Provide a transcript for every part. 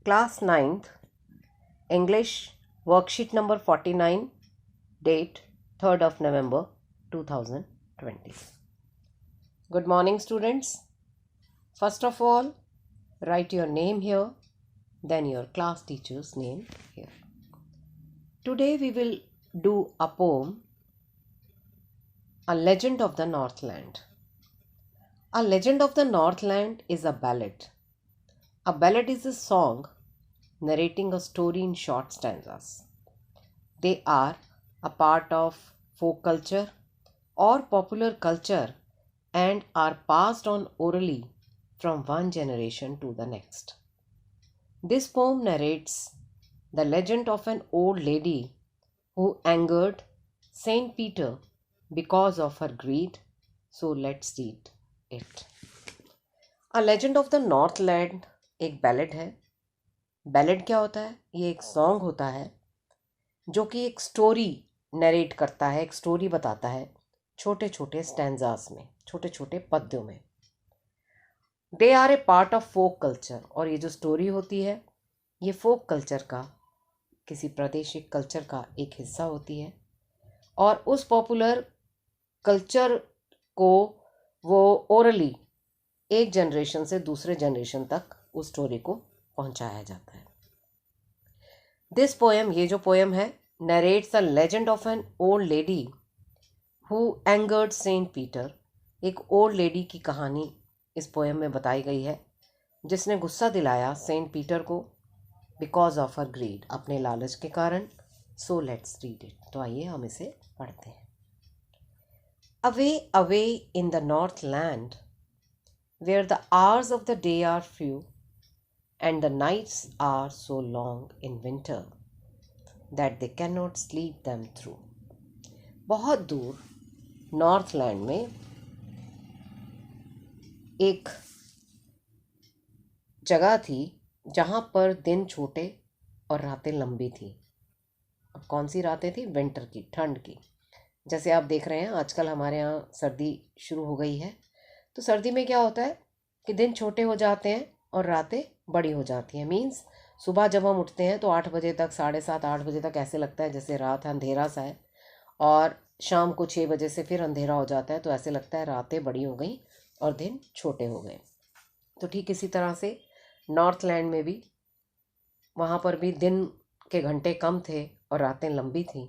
Class 9th, English, worksheet number 49, date 3rd of November 2020. Good morning, students. First of all, write your name here, then your class teacher's name here. Today we will do a poem, A Legend of the Northland. A Legend of the Northland is a ballad. A ballad is a song narrating a story in short stanzas. They are a part of folk culture or popular culture and are passed on orally from one generation to the next. This poem narrates the legend of an old lady who angered Saint Peter because of her greed. So let's read it. A Legend of the Northland एक ballad है. Ballad क्या होता है? ये एक song होता है जो कि एक स्टोरी नरेट करता है, एक स्टोरी बताता है छोटे छोटे स्टैंजास में, छोटे छोटे पद्यों में. They are a part of folk culture. और ये जो स्टोरी होती है ये फोक कल्चर का, किसी प्रादेशिक कल्चर का एक हिस्सा होती है और उस पॉपुलर कल्चर को वो ओरली एक जनरेशन से दूसरे जनरेशन तक उस स्टोरी को पहुंचाया जाता है. दिस पोएम, ये जो पोएम है, narrates a legend of an old lady who angered Saint Peter. एक ओल्ड लेडी की कहानी इस पोएम में बताई गई है जिसने गुस्सा दिलाया सेंट पीटर को बिकॉज ऑफ हर ग्रीड, अपने लालच के कारण. So let's read it. तो आइए हम इसे पढ़ते हैं. Away away in the north land where the hours of the day are few and the nights are so long in winter that they cannot sleep them through. बहुत दूर Northland में एक जगह थी जहाँ पर दिन छोटे और रातें लंबी थी. अब कौन सी रातें थी? विंटर की, ठंड की. जैसे आप देख रहे हैं आजकल हमारे यहाँ सर्दी शुरू हो गई है. तो सर्दी में क्या होता है कि दिन छोटे हो जाते हैं और रातें बड़ी हो जाती हैं. मीन्स सुबह जब हम उठते हैं तो 8 बजे तक, 7:30 8 बजे तक ऐसे लगता है जैसे रात है, अंधेरा सा है. और शाम को 6 बजे से फिर अंधेरा हो जाता है तो ऐसे लगता है रातें बड़ी हो गई और दिन छोटे हो गए. तो ठीक इसी तरह से नॉर्थलैंड में भी, वहाँ पर भी दिन के घंटे कम थे और रातें लंबी थीं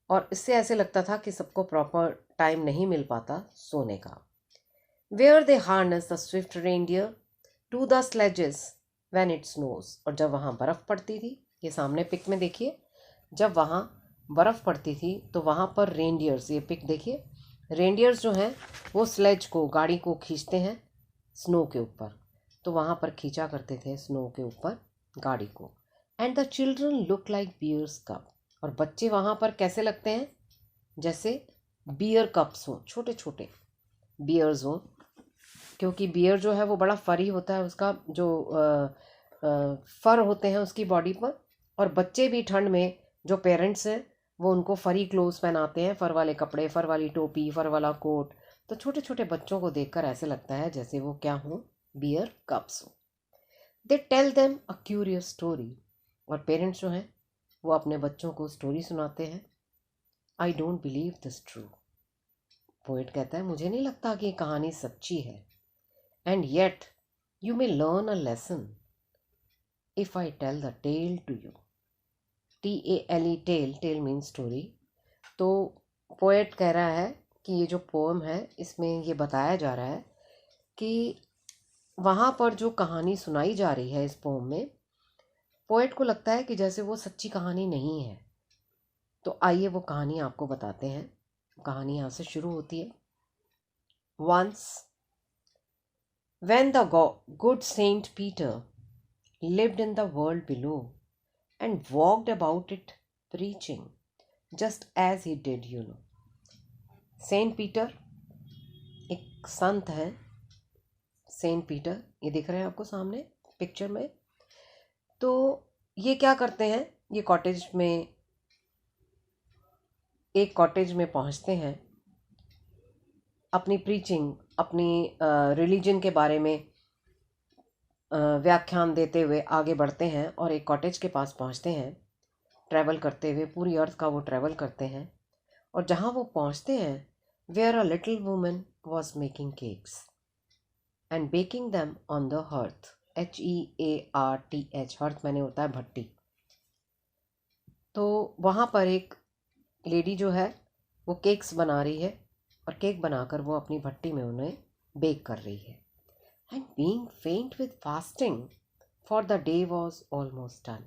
और इससे ऐसे लगता था कि सबको प्रॉपर टाइम नहीं मिल पाता सोने का. Where they harness the swift reindeer to the sledges when it snows. और जब वहाँ बर्फ़ पड़ती थी, ये सामने पिक में देखिए, जब वहाँ बर्फ़ पड़ती थी तो वहाँ पर रेंडियर्स, ये पिक देखिए, रेंडियर्स जो हैं वो स्लेज को, गाड़ी को खींचते हैं स्नो के ऊपर. तो वहाँ पर खींचा करते थे स्नो के ऊपर गाड़ी को. And the children look like bears cub. और बच्चे वहाँ पर कैसे लगते हैं? जैसे बियर कप्स हों, छोटे छोटे बियर्स हों, क्योंकि बियर जो है वो बड़ा फरी होता है, उसका जो फर होते हैं उसकी बॉडी पर. और बच्चे भी ठंड में, जो पेरेंट्स हैं वो उनको फरी क्लोथ्स पहनाते हैं, फर वाले कपड़े, फर वाली टोपी, फर वाला कोट. तो छोटे छोटे बच्चों को देखकर ऐसे लगता है जैसे वो क्या हों? बियर कप्स हो. They tell them a curious story. और पेरेंट्स जो हैं वो अपने बच्चों को स्टोरी सुनाते हैं. I don't believe this true. Poet कहता है मुझे नहीं लगता कि ये कहानी सच्ची है. And yet, you may learn a lesson if I tell the tale to you. T-A-L-E, tale, tale means story. तो पोएट कह रहा है कि ये जो पोएम है इसमें ये बताया जा रहा है कि वहाँ पर जो कहानी सुनाई जा रही है इस पोएम में, पोएट को लगता है कि जैसे वो सच्ची कहानी नहीं है. तो आइए वो कहानी आपको बताते हैं. कहानी यहाँ से शुरू होती है. Once, when the good Saint Peter lived in the world below and walked about it preaching, just as he did, you know. Saint Peter एक संत है. सेंट पीटर ये दिख रहे हैं आपको सामने पिक्चर में. तो ये क्या करते हैं? ये एक कॉटेज में पहुंचते हैं, अपनी प्रीचिंग, अपनी रिलीजन के बारे में व्याख्यान देते हुए आगे बढ़ते हैं और एक कॉटेज के पास पहुंचते हैं। ट्रैवल करते हुए पूरी अर्थ का वो ट्रैवल करते हैं और जहाँ वो पहुंचते हैं, where a little woman was making cakes and baking them on the hearth. HEARTH, hearth मैंने होता है भट्टी। तो वहाँ पर एक लेडी जो है वो केक्स बना रही है और केक बनाकर वो अपनी भट्टी में उन्हें बेक कर रही है। एंड बीइंग फेंट with fasting for the day was almost done.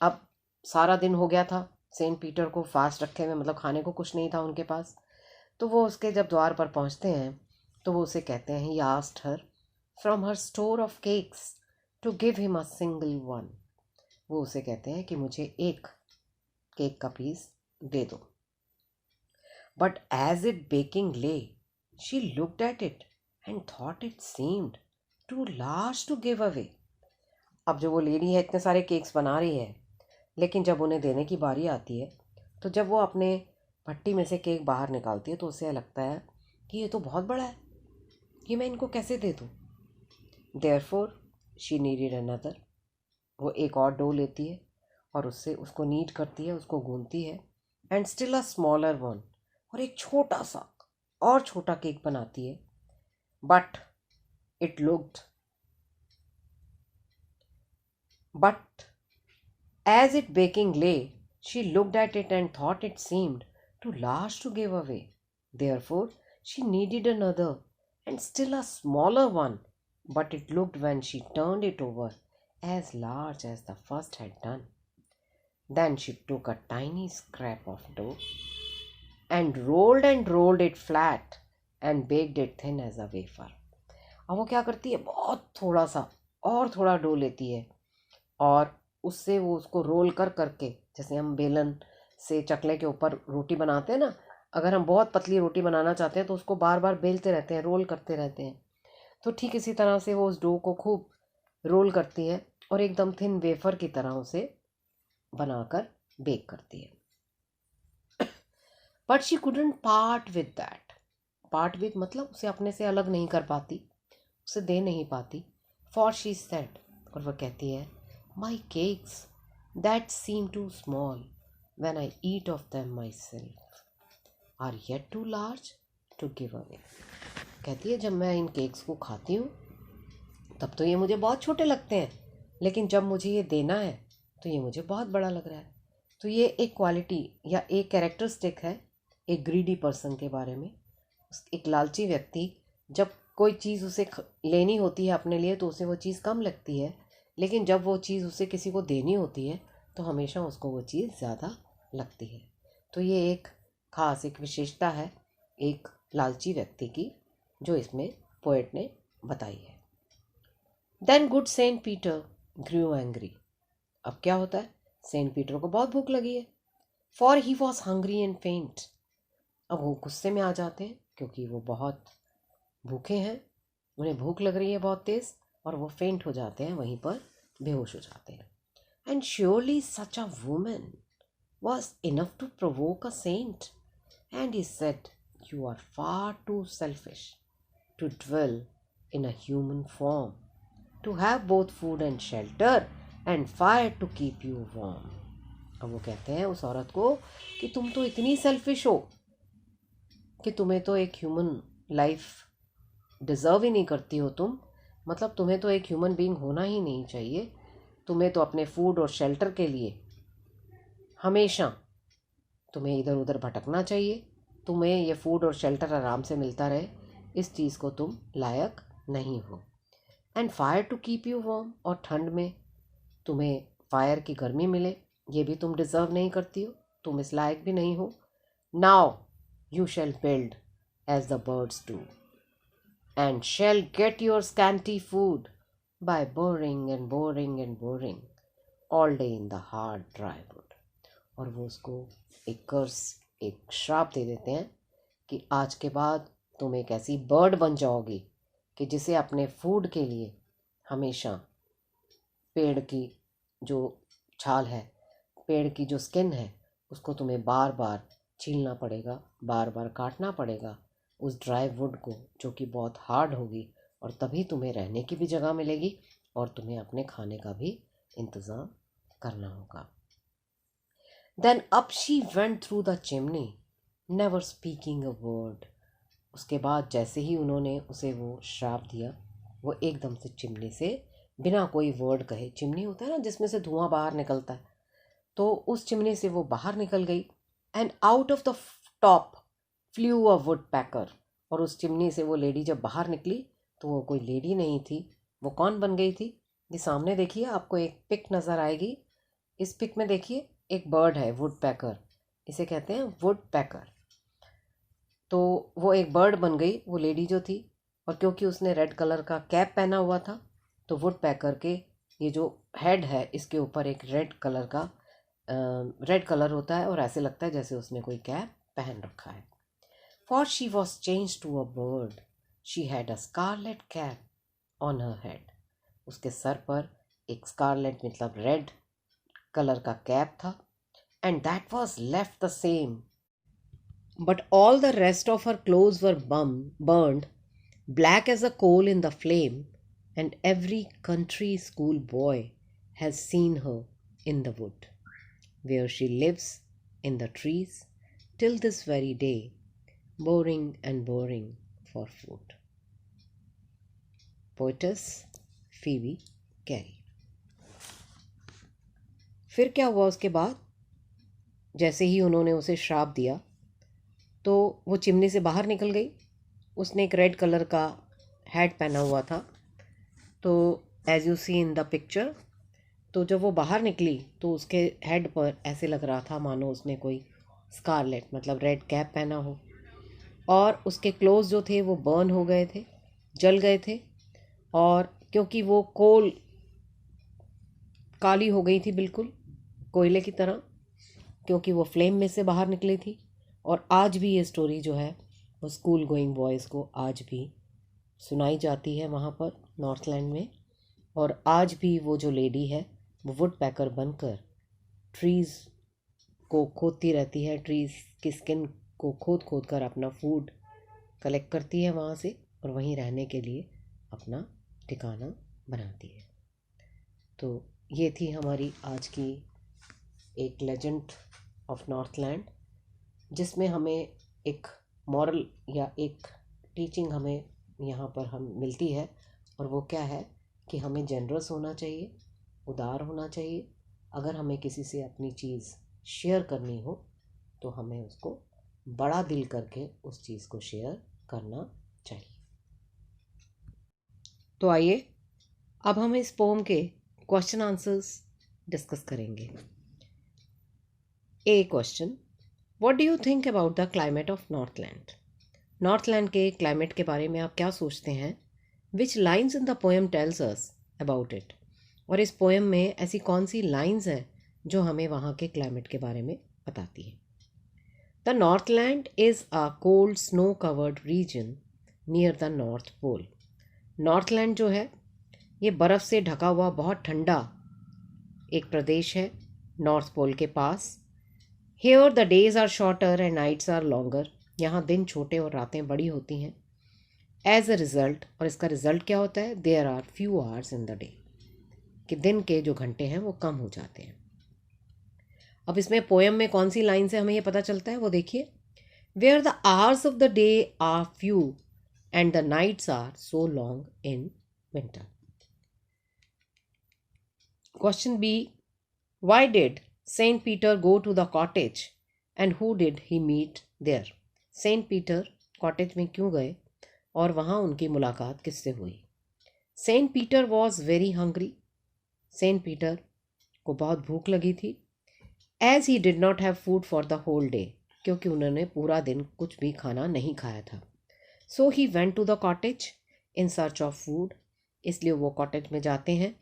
अब सारा दिन हो गया था सेंट पीटर को फास्ट रखे हुए, मतलब खाने को कुछ नहीं था उनके पास। तो वो उसके जब द्वार पर पहुंचते हैं तो वो उसे कहते हैं, he asked her from her store of cakes to give him a single one. वो उसे कहते हैं कि मुझे एक केक का पीस दे दो। But as it baking lay, she looked at it and thought it seemed too large to give away. अब जो वो लेडी है इतने सारे केक्स बना रही है, लेकिन जब उन्हें देने की बारी आती है तो जब वो अपने भट्टी में से केक बाहर निकालती है तो उसे लगता है कि ये तो बहुत बड़ा है, ये मैं इनको कैसे दे दूँ। Therefore she needed another. वो एक और डो लेती है और उससे उसको नीड करती है, उसको गूंथती है, and still a smaller one, और एक छोटा सा और छोटा केक बनाती है। But it looked but as it baking lay, she looked at it and thought it seemed too large to give away. Therefore, she needed another and still a smaller one, but it looked when she turned it over as large as the first had done. Then she took a tiny scrap of dough and rolled it flat and baked it thin as a wafer. अब वो क्या करती है, बहुत थोड़ा सा और थोड़ा डो लेती है और उससे वो उसको रोल कर करके, जैसे हम बेलन से चकले के ऊपर रोटी बनाते हैं ना, अगर हम बहुत पतली रोटी बनाना चाहते हैं तो उसको बार बार बेलते रहते हैं, रोल करते रहते हैं। तो ठीक इसी तरह से वो उस डो को खूब रोल करती है और एकदम थिन वेफर की तरह उसे बनाकर बेक करती है। But she couldn't part with that. Part with मतलब उसे अपने से अलग नहीं कर पाती, उसे दे नहीं पाती। फॉर शी सेड, और वह कहती है, my cakes that seem too small when I eat of them myself are yet too large to give away. कहती है जब मैं इन केक्स को खाती हूँ तब तो ये मुझे बहुत छोटे लगते हैं, लेकिन जब मुझे ये देना है तो ये मुझे बहुत बड़ा लग रहा है। तो ये एक क्वालिटी या एक कैरेक्टरिस्टिक है एक ग्रीडी पर्सन के बारे में। एक लालची व्यक्ति, जब कोई चीज़ उसे लेनी होती है अपने लिए तो उसे वो चीज़ कम लगती है, लेकिन जब वो चीज़ उसे किसी को देनी होती है तो हमेशा उसको वो चीज़ ज़्यादा लगती है। तो ये एक ख़ास एक विशेषता है एक लालची व्यक्ति की, जो इसमें पोएट ने बताई है। देन गुड सेंट पीटर ग्रू एंग्री। अब क्या होता है, सेंट पीटर को बहुत भूख लगी है। For he was hungry and फेंट। अब वो गुस्से में आ जाते हैं क्योंकि वो बहुत भूखे हैं, उन्हें भूख लग रही है बहुत तेज़, और वो फेंट हो जाते हैं, वहीं पर बेहोश हो जाते हैं। And surely such a woman was enough to provoke a saint, and he said, you are far too selfish to dwell in a human form, to have both food and shelter and fire to keep you warm. अब वो कहते हैं उस औरत को कि तुम तो इतनी सेल्फिश हो कि तुम्हें तो एक ह्यूमन लाइफ डिज़र्व ही नहीं करती हो तुम, मतलब तुम्हें तो एक ह्यूमन बीइंग होना ही नहीं चाहिए। तुम्हें तो अपने फूड और शेल्टर के लिए हमेशा तुम्हें इधर उधर भटकना चाहिए, तुम्हें ये फूड और शेल्टर आराम से मिलता रहे, इस चीज़ को तुम लायक नहीं हो। And fire to keep you warm, और ठंड में तुम्हें फायर की गर्मी मिले, ये भी तुम डिज़र्व नहीं करती हो, तुम इस लायक भी नहीं हो। Now you shall build as the birds do and shall get your scanty food by boring and boring and boring all day in the hard dry wood. और वो उसको एक कर्स, एक श्राप दे देते हैं कि आज के बाद तुम एक ऐसी बर्ड बन जाओगी कि जिसे अपने फूड के लिए हमेशा पेड़ की जो छाल है, पेड़ की जो स्किन है, उसको तुम्हें बार बार छीलना पड़ेगा, बार बार काटना पड़ेगा, उस ड्राई वुड को जो कि बहुत हार्ड होगी और तभी तुम्हें रहने की भी जगह मिलेगी और तुम्हें अपने खाने का भी इंतज़ाम करना होगा। Then up she went through the chimney, never speaking a word. उसके बाद जैसे ही उन्होंने उसे वो श्राप दिया, वो एकदम से चिमनी से बिना कोई वर्ड कहे, चिमनी होता है ना जिसमें से धुआं बाहर निकलता है, तो उस चिमनी से वो बाहर निकल गई। And out of the top flue a woodpecker. और उस चिमनी से वो लेडी जब बाहर निकली तो वो कोई लेडी नहीं थी, वो कौन बन गई थी? ये सामने देखिए, आपको एक पिक नज़र आएगी। इस पिक में देखिए एक बर्ड है, वुड पैकर, इसे कहते हैं वुड पैकर। तो वो एक बर्ड बन गई वो लेडी जो थी, और क्योंकि उसने रेड कलर का कैप पहना हुआ था तो वुड पैकर के ये जो हेड है इसके ऊपर एक रेड कलर होता है और ऐसे लगता है जैसे उसने कोई कैप पहन रखा है। For she was change to a bird, she had a scarlet cap on her head. उसके सर पर एक स्कारलेट मतलब रेड कलर का कैप था। And that was left the same, but all the rest of her clothes were burned black as a coal in the flame, and every country school boy has seen her in the wood, where she lives in the trees till this very day, boring and boring for food. Poetess Phoebe Cary. फिर क्या हुआ उसके बाद? जैसे ही उन्होंने उसे श्राप दिया तो वो चिमनी से बाहर निकल गई। उसने एक रेड कलर का हैट पहना हुआ था, तो as you see in the picture, तो जब वो बाहर निकली तो उसके हेड पर ऐसे लग रहा था मानो उसने कोई स्कारलेट मतलब रेड कैप पहना हो, और उसके क्लोथ्स जो थे वो बर्न हो गए थे, जल गए थे। और क्योंकि वो कोल काली हो गई थी बिल्कुल कोयले की तरह, क्योंकि वो फ्लेम में से बाहर निकली थी। और आज भी ये स्टोरी जो है वो स्कूल गोइंग बॉयज़ को आज भी सुनाई जाती है वहाँ पर नॉर्थलैंड में। और आज भी वो जो लेडी है वो वुड पैकर बनकर ट्रीज़ को खोदती रहती है, ट्रीज़ की स्किन को खोद खोद कर अपना फूड कलेक्ट करती है वहाँ से, और वहीं रहने के लिए अपना ठिकाना बनाती है। तो ये थी हमारी आज की एक लेजेंड ऑफ नॉर्थलैंड, जिसमें हमें एक मॉरल या एक टीचिंग हमें यहाँ पर हम मिलती है। और वो क्या है कि हमें जनरस होना चाहिए, उदार होना चाहिए। अगर हमें किसी से अपनी चीज़ शेयर करनी हो तो हमें उसको बड़ा दिल करके उस चीज़ को शेयर करना चाहिए। तो आइए अब हम इस पोम के क्वेश्चन आंसर्स डिस्कस करेंगे। A question, what do you think about the climate of Northland? Northland के क्लाइमेट के बारे में आप क्या सोचते हैं? Which lines in the poem tells us about it? और इस पोएम में ऐसी कौन सी लाइन्स हैं जो हमें वहाँ के क्लाइमेट के बारे में बताती है? The Northland is a cold snow covered region near the North Pole. Northland जो है ये बर्फ़ से ढका हुआ बहुत ठंडा एक प्रदेश है नॉर्थ पोल के पास। Here the days are shorter and nights are longer. यहाँ दिन छोटे और रातें बड़ी होती हैं। As a result, और इसका रिजल्ट क्या होता है? There are few hours in the day, कि दिन के जो घंटे हैं वो कम हो जाते हैं। अब इसमें पोएम में कौन सी लाइन से हमें ये पता चलता है वो देखिए। Where the hours of the day are few and the nights are so long in winter. Question B, why did Saint Peter go to the cottage and who did he meet there? Saint Peter cottage में क्यों गए और वहाँ उनकी मुलाकात किससे हुई? Saint Peter was very hungry. Saint Peter को बहुत भूख लगी थी। As he did not have food for the whole day, क्योंकि उन्होंने पूरा दिन कुछ भी खाना नहीं खाया था। So he went to the cottage in search of food, इसलिए वो कॉटेज में जाते हैं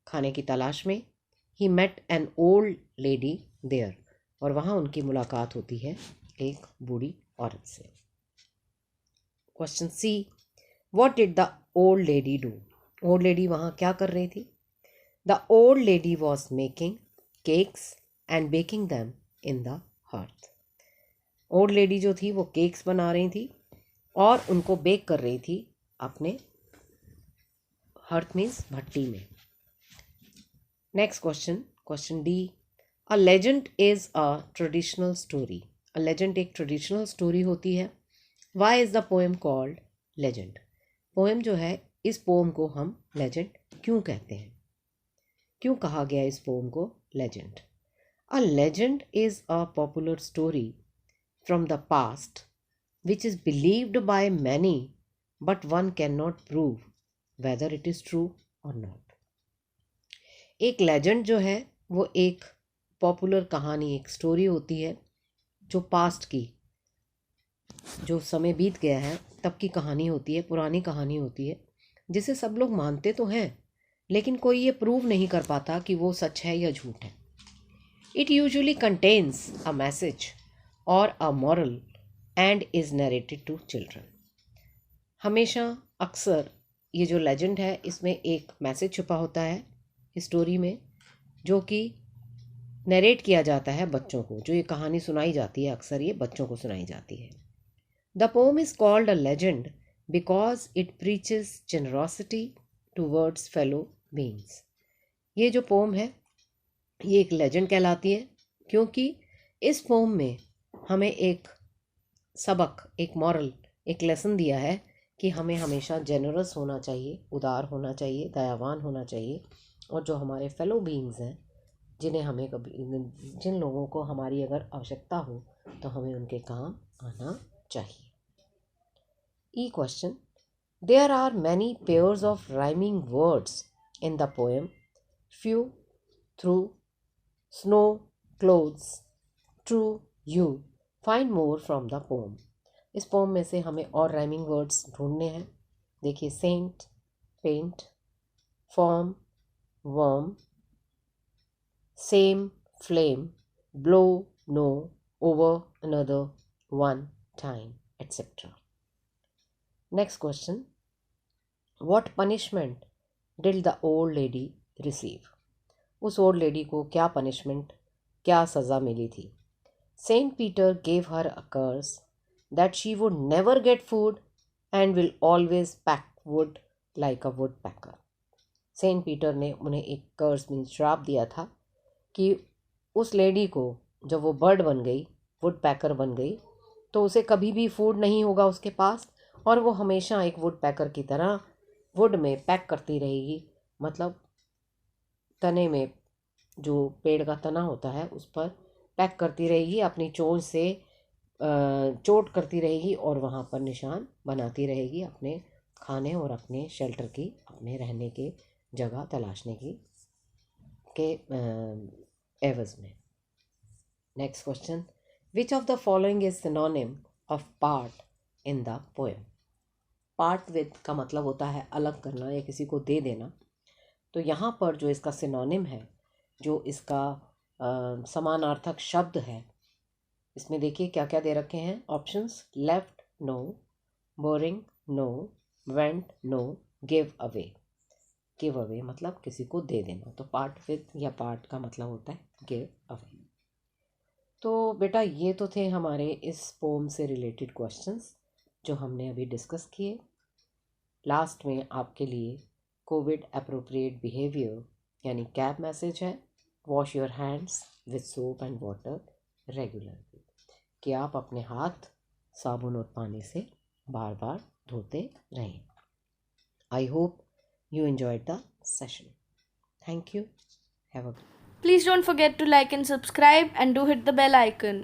खाने की तलाश में। He met an old lady there, और वहाँ उनकी मुलाकात होती है एक बूढ़ी औरत से। Question C, what did the old lady do? Old lady वहाँ क्या कर रही थी? The old lady was making cakes and baking them in the hearth. Old lady जो थी वो केक्स बना रही थी और उनको बेक कर रही थी अपने हर्थ मीन्स भट्टी में। Next question, question D, a legend is a traditional story. A legend एक ट्रेडिशनल स्टोरी होती है। Why is the poem called legend. Poem जो है, इस पोएम को हम लेजेंड क्यों कहते हैं, क्यों कहा गया इस पोएम को legend? A legend is a popular story from the past which is believed by many but one cannot prove whether it is true or not. एक लेजेंड जो है वो एक पॉपुलर कहानी, एक स्टोरी होती है जो पास्ट की, जो समय बीत गया है तब की कहानी होती है, पुरानी कहानी होती है, जिसे सब लोग मानते तो हैं लेकिन कोई ये प्रूव नहीं कर पाता कि वो सच है या झूठ है। It usually contains a message और a moral and is narrated to children. हमेशा अक्सर ये जो लेजेंड है इसमें एक मैसेज छुपा होता है स्टोरी में, जो कि नरेट किया जाता है बच्चों को। जो ये कहानी सुनाई जाती है अक्सर ये बच्चों को सुनाई जाती है। The poem is called a legend because it preaches generosity towards fellow beings. ये जो पोम है ये एक लेजेंड कहलाती है क्योंकि इस पोम में हमें एक सबक, एक मॉरल, एक लेसन दिया है कि हमें हमेशा जेनरस होना चाहिए, उदार होना चाहिए, दयावान होना चाहिए, और जो हमारे फेलो बीइंग्स हैं, जिन्हें हमें कभी, जिन लोगों को हमारी अगर आवश्यकता हो तो हमें उनके काम आना चाहिए। E question, there are many pairs of rhyming words in the poem few, through, snow, clothes, true, you, find more from the poem. इस पोम में से हमें और राइमिंग वर्ड्स ढूंढने हैं। देखिए, sent, paint, form, worm, same, flame, blow, no, over, another, one, time, etcetera. Next question, what punishment did the old lady receive. उस old lady को क्या पनिशमेंट, क्या सज़ा मिली थी? Saint Peter gave her a curse that she would never get food and will always pack wood like a woodpecker. Saint Peter ने उन्हें एक कर्स means श्राप दिया था कि उस लेडी को जब वो बर्ड बन गई, वुड पैकर बन गई, तो उसे कभी भी फूड नहीं होगा उसके पास, और वो हमेशा एक वुड पैकर की तरह वुड में पैक करती रहेगी, मतलब तने में, जो पेड़ का तना होता है उस पर पैक करती रहेगी, अपनी चोंच से चोट करती रहेगी और वहाँ पर निशान बनाती रहेगी अपने खाने और अपने शेल्टर की, अपने रहने की जगह तलाशने की के एवज में। Next question, which of the following is synonym of part in the poem. Part with का मतलब होता है अलग करना या किसी को दे देना, तो यहाँ पर जो इसका सिनोनिम है, जो इसका समानार्थक शब्द है, इसमें देखिए क्या क्या दे रखे हैं options. Left, no, boring, no, went, no, give away. Give away मतलब किसी को दे देना, तो पार्ट विद या पार्ट का मतलब होता है गिव अवे। तो बेटा ये तो थे हमारे इस पोम से रिलेटेड क्वेश्चंस जो हमने अभी डिस्कस किए। लास्ट में आपके लिए कोविड अप्रोप्रिएट बिहेवियर यानी कैब मैसेज है, wash your hands with soap and water regularly, कि आप अपने हाथ साबुन और पानी से बार बार धोते रहें। I hope you enjoyed the session. Thank you. Have a Please don't forget to like and subscribe and do hit the bell icon.